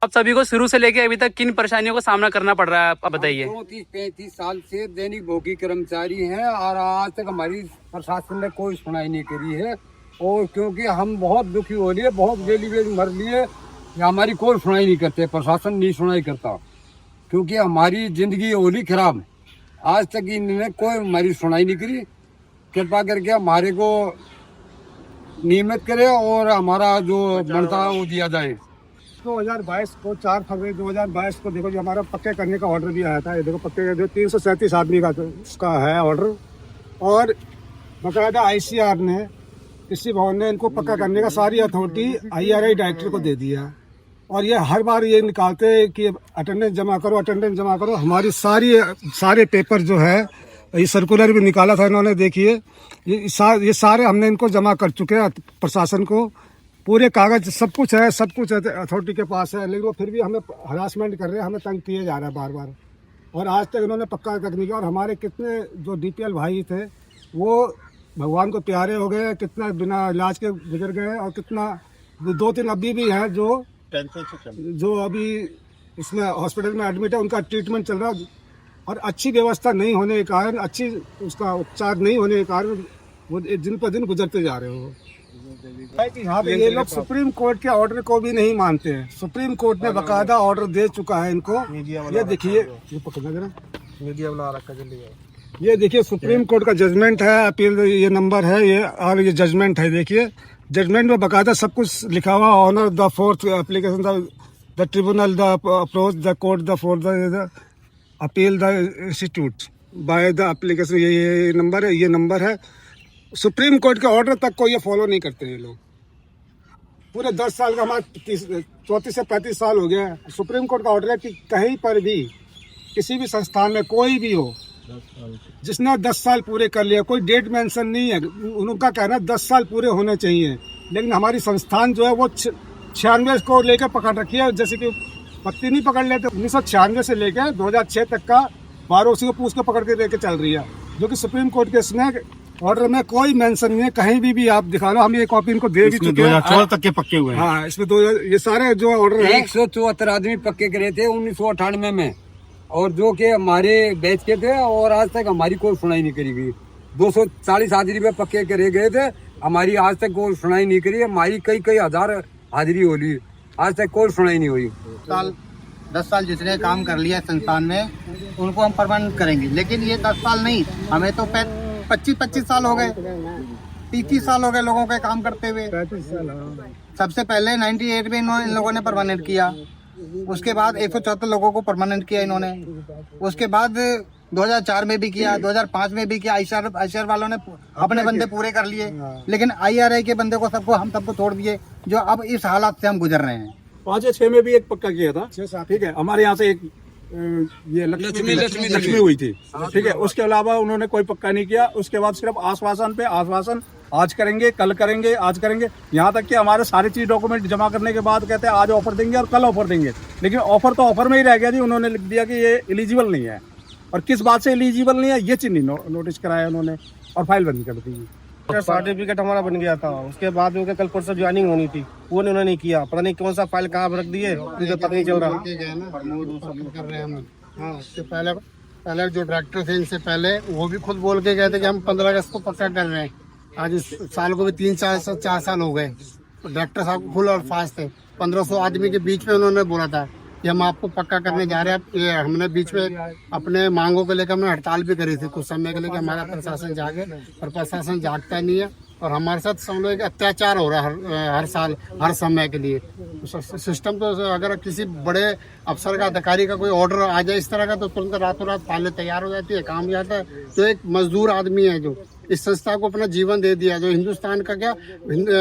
आप सभी को शुरू से लेके अभी तक किन परेशानियों का सामना करना पड़ रहा है, आप बताइए। 34-35 साल से दैनिक भोगी कर्मचारी हैं और आज तक हमारी प्रशासन ने कोई सुनाई नहीं करी है। और क्योंकि हम बहुत दुखी हो लिए, बहुत बेली मर लिए, हमारी कोई सुनाई नहीं करते, प्रशासन नहीं सुनाई करता, क्योंकि हमारी जिंदगी होली खराब। आज तक इन्होंने कोई हमारी सुनाई नहीं करी। कृपा करके हमारे को नियमित करे और हमारा जो बनता है वो दिया जाए। 2022 को 4 फरवरी 2022 को देखो, जो हमारा पक्के करने का ऑर्डर भी आया था। ये देखो पक्के जो 337 आदमी का उसका है ऑर्डर, और बाकायदा ICR ने, कृषि भवन ने इनको पक्का करने का सारी अथॉरिटी IRI डायरेक्टर को दे दिया। और ये हर बार ये निकालते हैं कि अटेंडेंस जमा करो, अटेंडेंस जमा करो। हमारी सारे पेपर जो है, ये सर्कुलर भी निकाला था इन्होंने, देखिए ये सारे हमने इनको जमा कर चुके हैं प्रशासन को। पूरे कागज सब कुछ है अथॉरिटी के पास है, लेकिन वो फिर भी हमें हरासमेंट कर रहे हैं, हमें तंग किए जा रहा है बार बार। और आज तक इन्होंने पक्का तक नहीं किया। और हमारे कितने जो DPL भाई थे वो भगवान को प्यारे हो गए, कितना बिना इलाज के गुजर गए, और कितना 2-3 अभी भी हैं जो अभी इसमें हॉस्पिटल में एडमिट है, उनका ट्रीटमेंट चल रहा है। और अच्छी व्यवस्था नहीं होने के कारण, अच्छी उसका उपचार नहीं होने के कारण वो दिन पर दिन गुजरते जा रहे हो। यहाँ पे ये लोग सुप्रीम कोर्ट के ऑर्डर को भी नहीं मानते हैं। सुप्रीम कोर्ट ने बाकायदा ऑर्डर दे चुका है इनको। ये देखिए, ये पकड़ना जरा, मीडिया वाला रखा जल्दी। ये देखिए सुप्रीम कोर्ट का जजमेंट है, अपील ये नंबर है ये, और ये जजमेंट है। देखिए जजमेंट में बाकायदा सब कुछ लिखा हुआ। Honour the fourth application the tribunal the approach the court the fourth the appeal the institute by the application. ये नंबर है, ये नंबर है। सुप्रीम कोर्ट के ऑर्डर तक को ये फॉलो नहीं करते हैं लोग। पूरे 10 साल का, हमारा 34 से 35 साल हो गया है। सुप्रीम कोर्ट का ऑर्डर है कि कहीं पर भी किसी भी संस्थान में कोई भी हो, जिसने 10 साल पूरे कर लिया, कोई डेट मेंशन नहीं है, उनका कहना है 10 साल पूरे होने चाहिए। लेकिन हमारी संस्थान जो है वो 96 को लेकर पकड़ रखी है। जैसे कि पत्ती नहीं पकड़ लेते, 1996 से लेकर 2006 तक का 12 उसी को पूछ के पकड़ के लेके चल रही है, जो कि सुप्रीम कोर्ट के इसमें ऑर्डर में कोई मेंशन नहीं है। कहीं भी आप दिखा लो, हम ये कॉपी इनको दे भी चुके हैं। 2014 तक के पक्के हुए हैं। हाँ, इसमें ये सारे जो ऑर्डर है 174 आदमी पक्के करे थे 1998 में, और जो कि हमारे बैच के थे, और आज तक हमारी कोई सुनाई नहीं करी गई। 240 हाजिरी पे पक्के करे गए थे, हमारी आज तक कोई सुनाई नहीं करी। हमारी कई हजार हाजिरी होली, आज तक कोई सुनाई नहीं हुई। 10 साल जिसने काम कर लिया संस्थान में, उनको हम परमानेंट करेंगे। लेकिन ये 10 साल नहीं, हमें तो 25 साल हो गए, 30 साल हो गए लोगों के काम करते हुए। 35 साल। सबसे पहले 98 में इन लोगों ने परमानेंट किया, उसके बाद 174 लोगों को परमानेंट किया इन्होंने, उसके बाद 2004 में भी किया, 2005 में भी किया। ICR वालों ने अपने बंदे पूरे कर लिए, लेकिन IRI के बंदे को हम सबको छोड़ दिए, जो अब इस हालात से हम गुजर रहे हैं। 5 या 6 में भी एक पक्का किया था, 6-7, ठीक है। हमारे यहाँ से एक ये लक्ष्मी हुई थी, ठीक है। उसके अलावा उन्होंने कोई पक्का नहीं किया। उसके बाद सिर्फ आश्वासन पे आश्वासन, आज करेंगे, कल करेंगे, आज करेंगे। यहाँ तक कि हमारे सारी चीज डॉक्यूमेंट जमा करने के बाद कहते हैं आज ऑफर देंगे और कल ऑफर देंगे, लेकिन ऑफर तो ऑफर में ही रह गया जी। उन्होंने लिख दिया कि ये एलिजिबल नहीं है, और किस बात से एलिजिबल नहीं है ये चीज नहीं नोटिस कराया उन्होंने, और फाइल बंद कर दी। सर्टिफिकेट हमारा बन गया था, उसके बाद में कल परसों ज्वाइनिंग होनी थी, वो उन्होंने नहीं किया। पता नहीं कौन सा फाइल कहाँ रख दिए, मुझे पता नहीं चल रहा। हाँ, उससे पहले जो डायरेक्टर थे इनसे पहले, वो भी खुद बोल के गए थे कि हम 15 अगस्त को पक्का कर रहे हैं। आज इस साल को भी 4 साल हो गए। डायरेक्टर साहब फुल और फास्ट थे। 1500 आदमी के बीच में उन्होंने बोला था कि हम आपको पक्का करने जा रहे हैं। ये हमने बीच में अपने मांगों को लेकर हमने हड़ताल भी करी थी कुछ समय के लिए, हमारा प्रशासन जागे, और प्रशासन जागता नहीं है। और हमारे साथ समझ लो कि अत्याचार हो रहा है हर साल, हर समय के लिए। सिस्टम तो अगर किसी बड़े अफसर का, अधिकारी का कोई ऑर्डर आ जाए इस तरह का, तो तुरंत रातों रात फाइलें तैयार हो जाती है, काम जाता है। तो एक मजदूर आदमी है जो इस संस्था को अपना जीवन दे दिया, जो हिंदुस्तान का क्या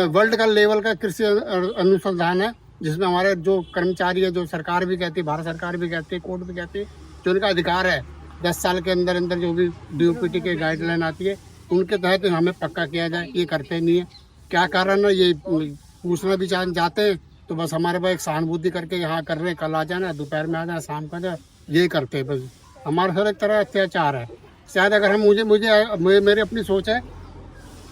वर्ल्ड का लेवल का कृषि अनुसंधान है, जिसमें हमारे जो कर्मचारी है, जो सरकार भी कहती है, भारत सरकार भी कहती है, कोर्ट भी कहती है, जो उनका अधिकार है 10 साल के अंदर अंदर जो भी DOPT के गाइडलाइन आती है, उनके तहत हमें पक्का किया जाए। ये करते नहीं है, क्या कारण है ये पूछना भी जाते हैं, तो बस हमारे पास एक सहानुभूति करके यहाँ कर रहे हैं, कल आ जाना, दोपहर में आ जाना, शाम को आ जाए, ये करते हैं बस। हमारे साथ एक तरह अत्याचार है। शायद अगर हम मेरी अपनी सोच है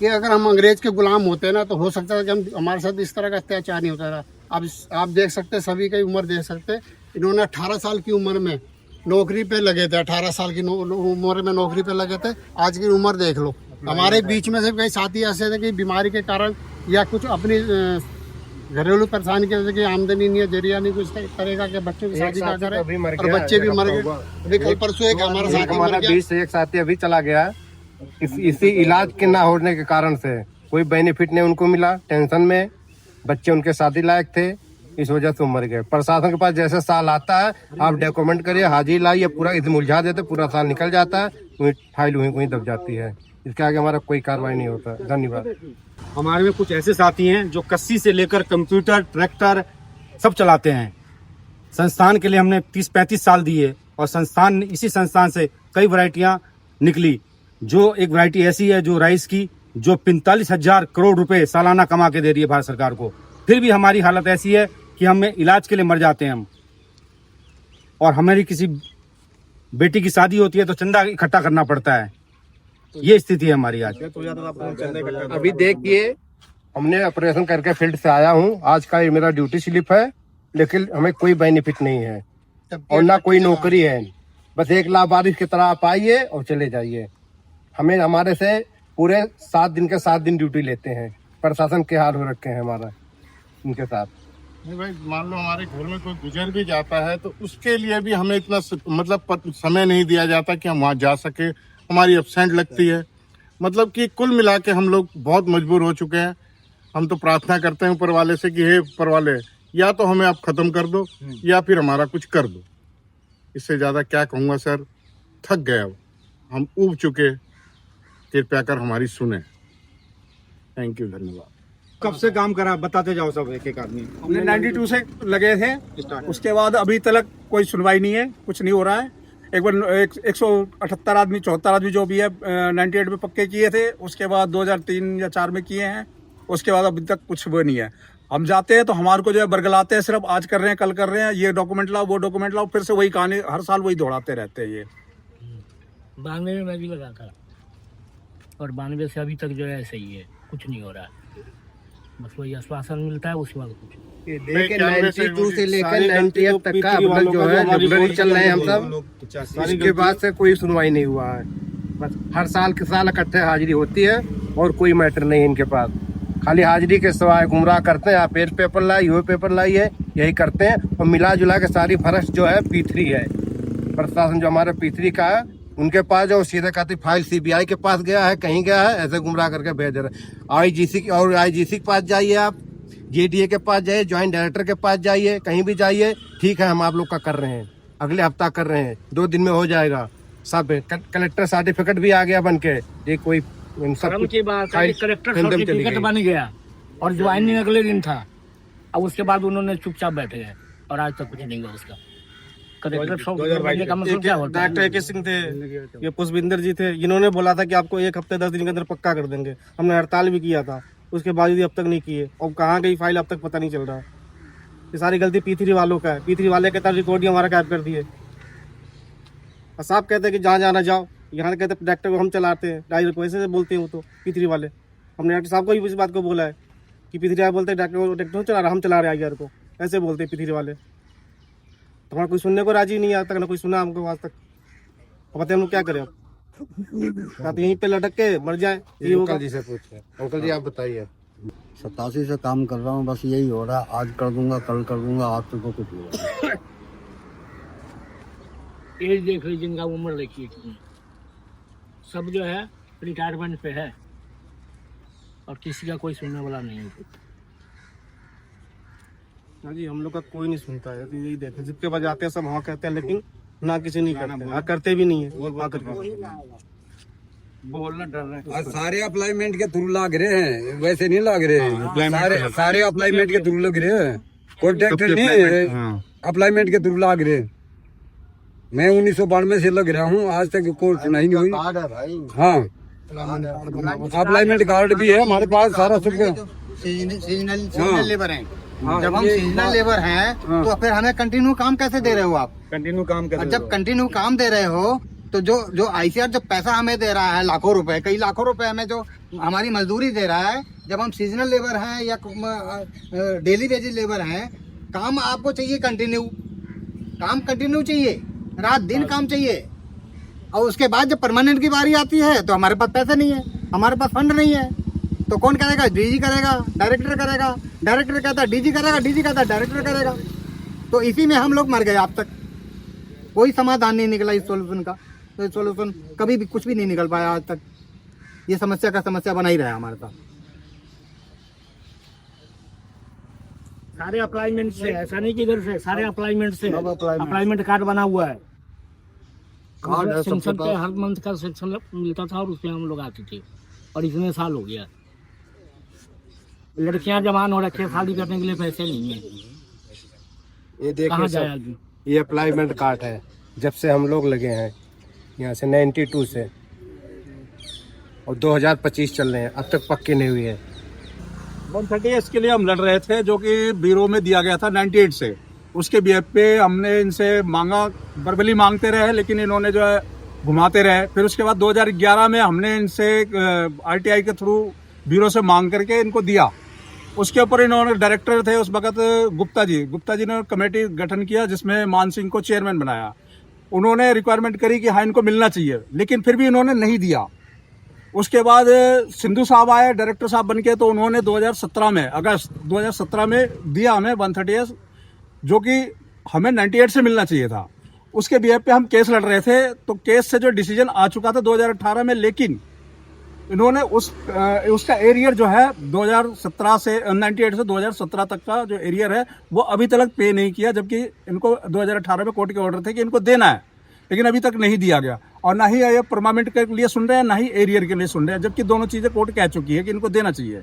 कि अगर हम अंग्रेज के गुलाम होते ना, तो हो सकता है कि हमारे साथ इस तरह का अत्याचार नहीं होता था। अब आप देख सकते हैं, सभी की उम्र देख सकते हैं। इन्होंने 18 साल की उम्र में नौकरी पे लगे थे, 18 साल की उम्र में नौकरी पे लगे थे। आज की उम्र देख लो। हमारे बीच में से कई साथी ऐसे थे कि बीमारी के कारण या कुछ अपनी घरेलू परेशानी की वजह से आमदनी नहीं है, जरिया नहीं कुछ तरीका के बच्चों की शादी का करे और बच्चे भी मर गए। अभी कल परसों एक हमारा साथी मर गया। 20 से एक साथी अभी चला गया इसी इलाज के ना होने के कारण से। कोई बेनिफिट नहीं उनको मिला, टेंशन में, बच्चे उनके शादी लायक थे, इस वजह से मर गए। प्रशासन के पास जैसे साल आता है, आप डॉक्यूमेंट करिए, हाजिर लाइए, पूरा इसे उलझा देते, पूरा साल निकल जाता है, वहीं फाइल वहीं दब जाती है। इसके आगे हमारा कोई कार्रवाई नहीं होता। धन्यवाद। हमारे में कुछ ऐसे साथी हैं जो कस्सी से लेकर कंप्यूटर, ट्रैक्टर सब चलाते हैं। संस्थान के लिए हमने 30-35 साल दिए और इसी संस्थान से कई वैरायटियां निकली। जो एक वैरायटी ऐसी है जो राइस की, जो 45,000 करोड़ रुपए सालाना कमा के दे रही है भारत सरकार को। फिर भी हमारी हालत ऐसी है कि हमें इलाज के लिए मर जाते हैं हम, और हमारी किसी बेटी की शादी होती है तो चंदा इकट्ठा करना पड़ता है। ये स्थिति है हमारी आज। अभी देखिए, हमने ऑपरेशन करके फील्ड से आया हूँ, आज का ये मेरा ड्यूटी स्लिप है, लेकिन हमें कोई बेनिफिट नहीं है और ना कोई नौकरी है। बस एक लावारिस की तरह आप आइए और चले जाइए। हमें हमारे से पूरे 7 दिन के 7 दिन ड्यूटी लेते हैं। प्रशासन के हाल हो रखे हैं हमारा इनके साथ। नहीं भाई, मान लो हमारे घर में कोई गुजर भी जाता है तो उसके लिए भी हमें इतना मतलब समय नहीं दिया जाता कि हम वहाँ जा सके। हमारी एब्सेंट लगती है। मतलब कि कुल मिला के हम लोग बहुत मजबूर हो चुके हैं। हम तो प्रार्थना करते हैं ऊपर वाले से कि हे ऊपर वाले, या तो हमें आप खत्म कर दो या फिर हमारा कुछ कर दो। इससे ज़्यादा क्या कहूँगा सर, थक गए, अब हम ऊब चुके। कृपया कर हमारी सुने। थैंक यू, धन्यवाद। कब से काम करा बताते जाओ सब एक एक आदमी। हमने 92 से लगे थे, उसके बाद अभी तक कोई सुनवाई नहीं है, कुछ नहीं हो रहा है। एक बार 178 आदमी 74 आदमी जो भी है 98 में पक्के किए थे, उसके बाद 2003 या 4 में किए हैं, उसके बाद अभी तक कुछ वो नहीं है। हम जाते हैं तो हमारे को जो है बरगलाते हैं, सिर्फ आज कर रहे हैं, कल कर रहे हैं, ये डॉक्यूमेंट लाओ, वो डॉक्यूमेंट लाओ, फिर से वही कहानी, हर साल वही दौड़ाते रहते हैं। ये 92 में मैं भी लगा था और 92 से अभी तक जो है सही है, कुछ नहीं हो रहा है। बस वही आश्वासन मिलता है, उसके बाद कुछ। लेकिन 92 से लेकर 98 तक का अब तक जो है रेगुलर चल रहे हैं हम सब। इसके बाद से कोई सुनवाई नहीं हुआ है। बस हर साल के साल इकट्ठे हाजिरी होती है और कोई मैटर नहीं है इनके पास। खाली हाजिरी के सिवाय गुमराह करते हैं, आप ये पेपर लाई, वो पेपर लाइए, यही करते हैं। और मिला जुला के सारी फर्श जो है P3 है। प्रशासन जो हमारा P3 का है, उनके पास जो सीधे कहती फाइल CBI के पास गया है, कहीं गया है, ऐसे गुमराह करके भेज रहे। IGC के पास जाइए, आप JDA के पास जाइए, ज्वाइंट डायरेक्टर के पास जाइए, कहीं भी जाइए, ठीक है हम आप लोग का कर रहे हैं, अगले हफ्ता कर रहे हैं, 2 दिन में हो जाएगा सब। कलेक्टर सर्टिफिकेट भी आ गया बन के। ये कोई शर्म की बात है कि कलेक्टर सर्टिफिकेट बन गया और ज्वाइनिंग अगले दिन था, अब उसके बाद उन्होंने चुपचाप बैठे हैं और आज तक कुछ नहीं हुआ उसका। कलेक्टर का मतलब क्या होता है? डॉक्टर AK सिंह थे, ये पुष्पिंदर जी थे, इन्होंने बोला था कि आपको 1 हफ्ते 10 दिन के अंदर पक्का कर देंगे। हमने हड़ताल भी किया था, उसके बाद भी अब तक नहीं किए। और कहाँ गई फाइल अब तक पता नहीं चल रहा। ये सारी गलती P3 वालों का है। P3 वाले के तरफ रिकॉर्ड ही हमारा गायब कर दिए। बस आप कहते हैं कि जहाँ जाना जाओ, यहाँ कहते हैं डॉक्टर को हम चलाते हैं, डायरेक्टर को ऐसे बोलते हैं वो तो P3 वाले। हमने डॉक्टर साहब को भी इस बात को बोला है कि P3 वाले बोलते हैं डॉक्टर चला रहा, हम चला रहे IR को, ऐसे बोलते हैं P3 वाले। तो हमारा कोई सुनने को राजी नहीं, आज तक ना कोई सुना हमको आज तक। अब बताइए हम लोग क्या करें? अब यहीं पे लटक के मर जाए। अंकल जी से पूछे, अंकल जी आप बताइए। 87 से काम कर रहा हूँ, बस यही हो रहा है, आज कर दूंगा, कल कर दूंगा, आज तक तो कुछ नहीं। एज देख लीजिए, जिनका उम्र देखिए कितनी, सब जो है रिटायरमेंट पे है और किसी का कोई सुनने वाला नहीं है। हाँ जी, हम लोग का कोई नहीं सुनता है। तो यही देखते, जिसके पास जाते हैं सब हाँ कहते हैं, लेकिन ना किसी नहीं करते, हाँ करते भी नहीं है। बोलना डर रहे हैं। सारे अप्लाईमेंट के थ्रू लाग रहे हैं, वैसे नहीं लाग रहे हैं। सारे अप्लाईमेंट के थ्रू लग रहे हैं, कॉन्ट्रैक्टर नहीं अप्लाईमेंट के थ्रू लाग रहे हैं। मैं 1992 से लग रहा हूँ, आज तक कोई सुनाई नहीं हुई। हाँ, अप्लाईमेंट कार्ड भी है हमारे पास, सारा सब। सीजनल लेबर हैं। जब हम सीजनल लेबर हैं तो फिर हमें कंटिन्यू काम कैसे दे रहे हो आप? कंटिन्यू काम कर, जब कंटिन्यू काम दे रहे हो तो जो ICR जो पैसा हमें दे रहा है लाखों रुपए, कई लाखों रुपए हमें जो हमारी मजदूरी दे रहा है, जब हम सीजनल लेबर हैं या डेली वेजेज लेबर हैं, काम आपको चाहिए कंटिन्यू, काम कंटिन्यू चाहिए, रात दिन काम चाहिए। और उसके बाद जब परमानेंट की बारी आती है तो हमारे पास पैसे नहीं है, हमारे पास फंड नहीं है, तो कौन करेगा? डीजी करेगा, डायरेक्टर करेगा, डायरेक्टर कहता है डीजी करेगा, डीजी कहता है डायरेक्टर करेगा। तो इसी में हम लोग मर गए। अब तक कोई समाधान नहीं निकला इस सोल्यूशन का, तो इस सोल्यूशन कभी भी कुछ भी नहीं निकल पाया आज तक। ये समस्या का समस्या बना ही रहा हमारे साथ। सारे अप्लाइमेंट से, ऐसा नहीं कि इधर से, सारे अप्लाइमेंट से अप्लाइमेंट कार्ड बना हुआ है। सेक्शन पे हर मंथ का सेक्शन मिलता था और उसमें हम लोग आते थे, और इतने साल हो गया। लड़कियां जवान हो रखे, शादी करने के लिए पैसे नहीं है। ये कहाँ देखिए जाए सर, आदमी? ये अप्लाइमेंट कार्ड है, जब से हम लोग लगे हैं यहाँ से 92 से, और 2025 चल रहे हैं, अब तक पक्के नहीं हुई है। 130 के लिए हम लड़ रहे थे, जो कि ब्यूरो में दिया गया था 98 से। उसके बीएफ पे हमने इनसे मांगा, वर्बली मांगते रहे, लेकिन इन्होंने जो है घुमाते रहे। फिर उसके बाद 2011 में हमने इनसे आरटीआई के थ्रू ब्यूरो से मांग करके इनको दिया। उसके ऊपर इन्होंने, डायरेक्टर थे उस वक्त गुप्ता जी ने कमेटी गठन किया, जिसमें मान सिंह को चेयरमैन बनाया। उन्होंने रिक्वायरमेंट करी कि हाँ इनको मिलना चाहिए, लेकिन फिर भी इन्होंने नहीं दिया। उसके बाद सिंधु साहब आए डायरेक्टर साहब बनके, तो उन्होंने 2017 में, अगस्त 2017 में दिया हमें 130, जो कि हमें 98 से मिलना चाहिए था। उसके बीएफ पे हम केस लड़ रहे थे, तो केस से जो डिसीजन आ चुका था 2018 में, लेकिन इन्होंने उसका एरियर जो है 2017 से 98 से 2017 तक का जो एरियर है वो अभी तक पे नहीं किया, जबकि इनको 2018 में कोर्ट के ऑर्डर थे कि इनको देना है, लेकिन अभी तक नहीं दिया गया। और ना ही ये परमानेंट के लिए सुन रहे हैं, ना ही एरियर के लिए सुन रहे हैं, जबकि दोनों चीजें कोर्ट कह चुकी है कि इनको देना चाहिए।